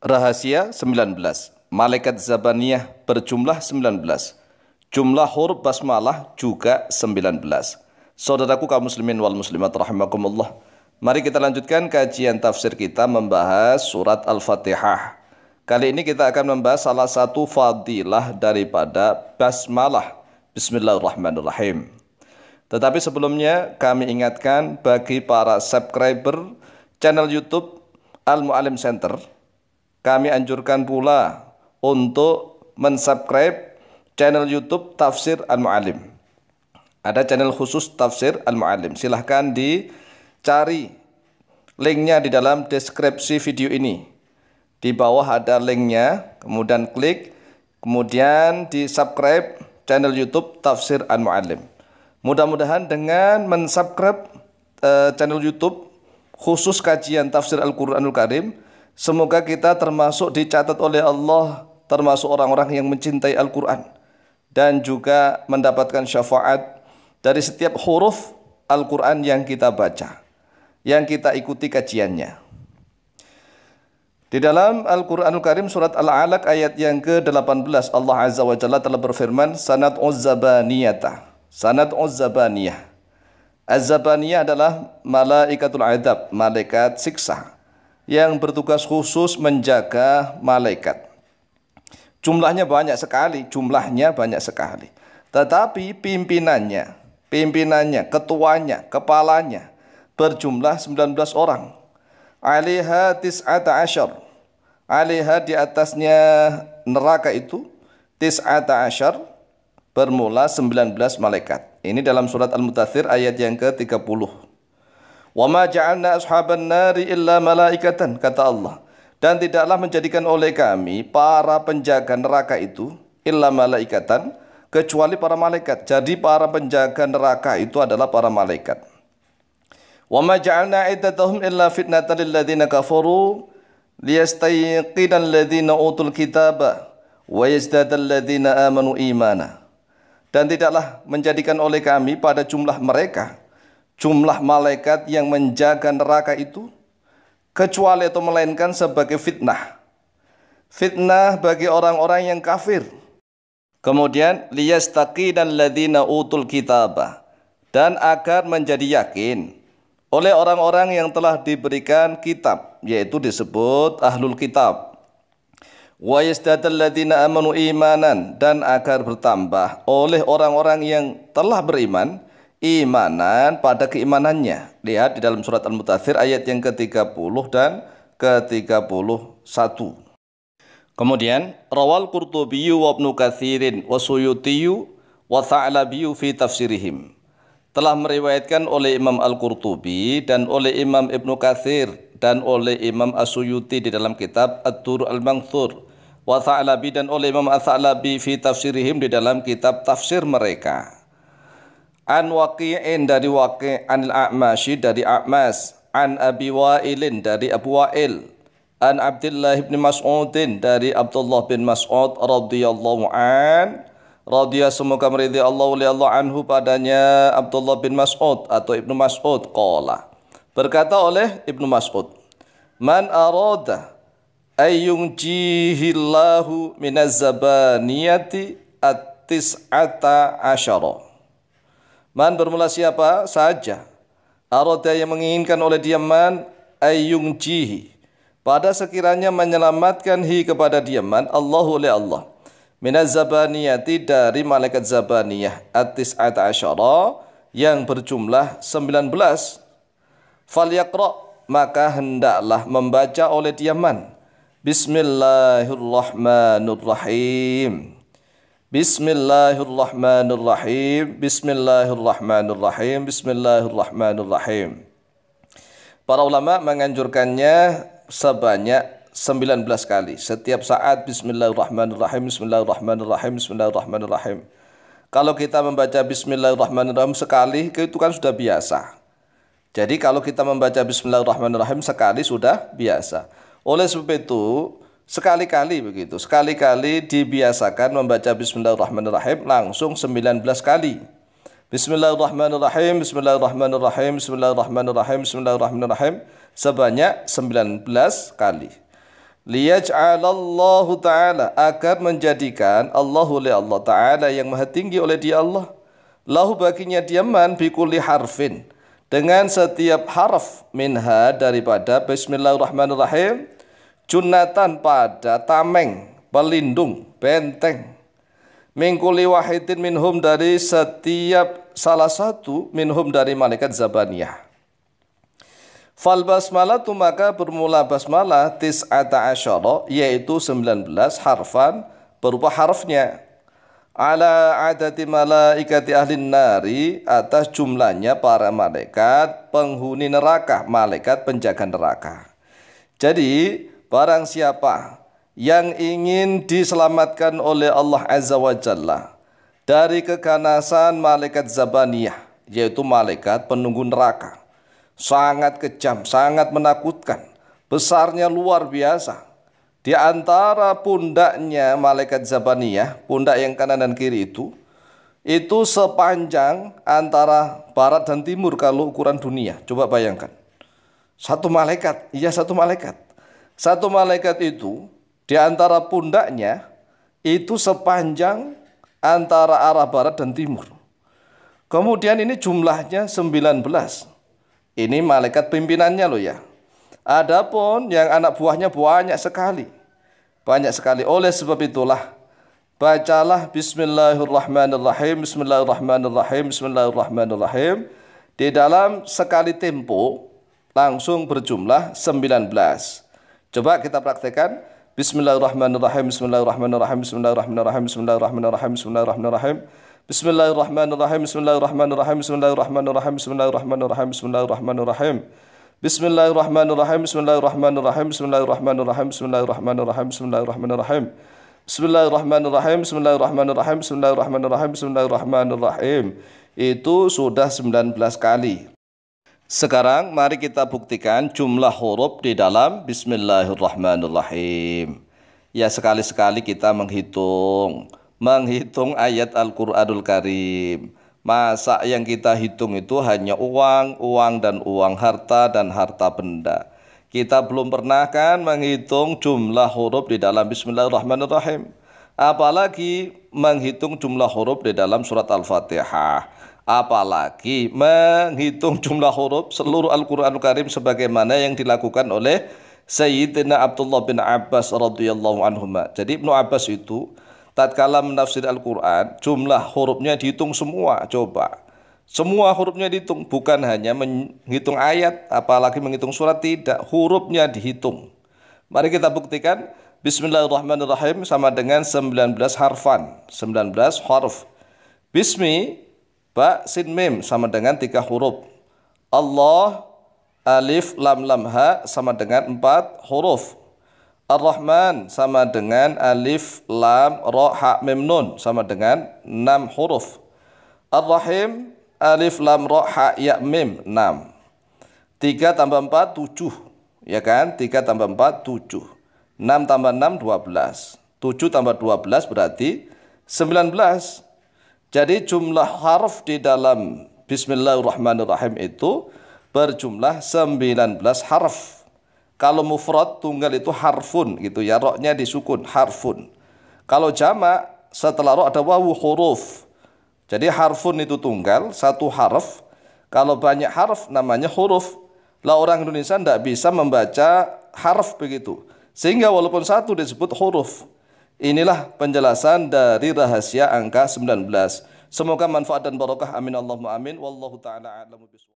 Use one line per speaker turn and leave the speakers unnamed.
Rahasia 19. Malaikat Zabaniyah berjumlah 19. Jumlah huruf basmalah juga 19. Saudaraku kaum muslimin wal muslimat rahimakumullah. Mari kita lanjutkan kajian tafsir kita membahas surat Al-Fatihah. Kali ini kita akan membahas salah satu fadilah daripada basmalah. Bismillahirrahmanirrahim. Tetapi sebelumnya kami ingatkan bagi para subscriber channel YouTube Al-Mu'alim Center, kami anjurkan pula untuk mensubscribe channel YouTube Tafsir Al-Mu'alim. Ada channel khusus Tafsir Al-Mu'alim. Silahkan dicari linknya di dalam deskripsi video ini. Di bawah ada linknya, kemudian klik, kemudian di subscribe channel YouTube Tafsir Al-Mu'alim. Mudah-mudahan dengan mensubscribe channel YouTube khusus kajian tafsir Al-Quranul Karim, semoga kita termasuk dicatat oleh Allah, termasuk orang-orang yang mencintai Al-Quran, dan juga mendapatkan syafaat dari setiap huruf Al-Quran yang kita baca, yang kita ikuti kajiannya. Di dalam Al-Quranul Karim surat Al-Alaq ayat yang ke-18, Allah Azza wa Jalla telah berfirman, Sanad'uz zabaniyata. Sanad'uz zabaniyah. Az-zabaniyah adalah malaikatul adab, malaikat siksa, yang bertugas khusus menjaga malaikat. Jumlahnya banyak sekali. Tetapi pimpinannya, ketuanya, kepalanya berjumlah 19 orang. Alaiha tis'ata asyar. Alaiha di atasnya neraka itu tis'ata asyar, bermula 19 malaikat. Ini dalam surat Al-Mutathir ayat yang ke-30. Wa ma ja'alna ashaban nari illa malaikatan, kata Allah. Dan tidaklah menjadikan oleh kami para penjaga neraka itu illa malaikatan, kecuali para malaikat. Jadi para penjaga neraka itu adalah para malaikat. Wa ma ja'alna iddatahum illa fitnatan lil ladzina kafaru liyastayqinal ladzina utul kitaba wa yazdadal ladzina amanu imana. Dan tidaklah menjadikan oleh kami pada jumlah mereka, jumlah malaikat yang menjaga neraka itu, kecuali atau melainkan sebagai fitnah. Fitnah bagi orang-orang yang kafir. Kemudian liyastaqinal ladzina utul kitaba, dan agar menjadi yakin oleh orang-orang yang telah diberikan kitab, yaitu disebut ahlul kitab. Wa yazdadal ladzina amanu imanan, dan agar bertambah oleh orang-orang yang telah beriman imanan pada keimanannya. Lihat di dalam surat Al-Mutathir ayat yang ke-30 dan ke-31. Kemudian rawal Qurtubi wa Ibnu Katsirin wa Suyuti wa Tha'labi fi tafsirihim. Telah meriwayatkan oleh Imam Al-Qurtubi dan oleh Imam Ibnu Katsir dan oleh Imam As-Suyuti di dalam kitab Ad-Dur Al-Manthur, wa Tha'labi dan oleh Imam Ats-Tsalabi fi tafsirihim di dalam kitab tafsir mereka. An Waqi'in dari Waqi', anil A'masyi dari A'mas, an Abi Wa'ilin dari Abu Wa'il, an Abdullah bin Mas'udin dari Abdullah bin Mas'ud radhiyallahu an, radhiya semoga meridhi Allah li Allah anhu padanya Abdullah bin Mas'ud atau Ibnu Mas'ud, qala, berkata oleh Ibnu Mas'ud, man arada ayyunjihillahu minaz zabaniyati at-tis'ata asyara. Man bermula siapa saja, arada yang menginginkan oleh dia, man ayyunjihi, pada sekiranya menyelamatkan kepada dia, man Allahu li Allah, minaz zabaniyati dari malaikat zabaniyah, at-tis'ata asyara yang berjumlah 19. Falyaqra, maka hendaklah membaca oleh dia, man, Bismillahirrahmanirrahim. Bismillahirrahmanirrahim. Bismillahirrahmanirrahim. Bismillahirrahmanirrahim. Para ulama menganjurkannya sebanyak 19 kali. Setiap saat Bismillahirrahmanirrahim, Bismillahirrahmanirrahim, Bismillahirrahmanirrahim. Kalau kita membaca Bismillahirrahmanirrahim sekali, itu kan sudah biasa. Jadi kalau kita membaca Bismillahirrahmanirrahim sekali sudah biasa. Oleh sebab itu, sekali-kali begitu. Sekali-kali dibiasakan membaca Bismillahirrahmanirrahim langsung 19 kali. Bismillahirrahmanirrahim, Bismillahirrahmanirrahim, Bismillahirrahmanirrahim, Bismillahirrahmanirrahim sebanyak 19 kali. Liyaj'alallahu ta'ala, agar menjadikan Allah oleh Allah ta'ala yang maha tinggi oleh dia Allah, lahu baginya diaman bikulli harfin, dengan setiap harf, minha daripada bismillahirrahmanirrahim, junnatan pada tameng, pelindung, benteng, mingkuli wahidin minhum dari setiap salah satu, minhum dari malaikat zabaniyah. Fal basmalatu, maka bermula basmalah tis'ata asyara, yaitu 19 harfan berupa harfnya, ala adati malaikati ahlin nari, atas jumlahnya para malaikat penghuni neraka, malaikat penjaga neraka. Jadi barang siapa yang ingin diselamatkan oleh Allah Azza wa Jalla dari keganasan malaikat zabaniyah, yaitu malaikat penunggu neraka, sangat kejam, sangat menakutkan, besarnya luar biasa. Di antara pundaknya malaikat zabaniyah, pundak yang kanan dan kiri itu sepanjang antara barat dan timur kalau ukuran dunia. Coba bayangkan. Satu malaikat, iya satu malaikat. Satu malaikat itu di antara pundaknya itu sepanjang antara arah barat dan timur. Kemudian ini jumlahnya 19. Ini malaikat pimpinannya loh ya. Adapun yang anak buahnya banyak sekali. Banyak sekali. Oleh sebab itulah, bacalah bismillahirrahmanirrahim, bismillahirrahmanirrahim, bismillahirrahmanirrahim. Di dalam sekali tempo langsung berjumlah 19. Coba kita praktekkan. Bismillahirrahmanirrahim, bismillahirrahmanirrahim, bismillahirrahmanirrahim, bismillahirrahmanirrahim, bismillahirrahmanirrahim. Bismillahirrahmanirrahim, bismillahirrahmanirrahim, bismillahirrahmanirrahim, bismillahirrahmanirrahim, bismillahirrahmanirrahim. Bismillahirrahmanirrahim, bismillahirrahmanirrahim, bismillahirrahmanirrahim, bismillahirrahmanirrahim, bismillahirrahmanirrahim. Bismillahirrahmanirrahim, bismillahirrahmanirrahim, bismillahirrahmanirrahim, bismillahirrahmanirrahim. Itu sudah 19 kali. Sekarang mari kita buktikan jumlah huruf di dalam bismillahirrahmanirrahim. Ya, sekali-sekali kita menghitung ayat Al-Quranul Karim. Masa yang kita hitung itu hanya uang dan uang, harta dan harta benda. Kita belum pernah kan menghitung jumlah huruf di dalam bismillahirrahmanirrahim. Apalagi menghitung jumlah huruf di dalam surat Al-Fatihah. Apalagi menghitung jumlah huruf seluruh Al-Quranul Karim sebagaimana yang dilakukan oleh Sayyidina Abdullah bin Abbas radhiyallahu anhuma. Jadi Ibnu Abbas itu tatkala menafsir Al-Quran, jumlah hurufnya dihitung semua. Coba, semua hurufnya dihitung, bukan hanya menghitung ayat, apalagi menghitung surat, tidak, hurufnya dihitung. Mari kita buktikan. Bismillahirrahmanirrahim sama dengan 19 harfan, 19 huruf. Bismi, ba, sin, mim sama dengan 3 huruf. Allah, alif, lam, lam, ha sama dengan 4 huruf. Ar-Rahman sama dengan alif, lam, ra, ha, mim, nun sama dengan 6 huruf. Ar-Rahim, alif, lam, ra, ha, ya, mim, 6. 3 tambah 4, 7. Ya kan? 3 tambah 4, 7. 6 tambah 6, 12. 7 tambah 12 berarti 19. Jadi jumlah harf di dalam bismillahirrahmanirrahim itu berjumlah 19 harf. Kalau mufrad tunggal itu harfun gitu ya, roknya disukun, harfun. Kalau jamak setelah rok ada wawu, huruf. Jadi harfun itu tunggal, satu harf. Kalau banyak harf namanya huruf. Lah orang Indonesia tidak bisa membaca harf begitu. Sehingga walaupun satu disebut huruf. Inilah penjelasan dari rahasia angka 19. Semoga manfaat dan barokah. Amin Allahumma amin. Wallahu ta'ala a'lamu bishawab.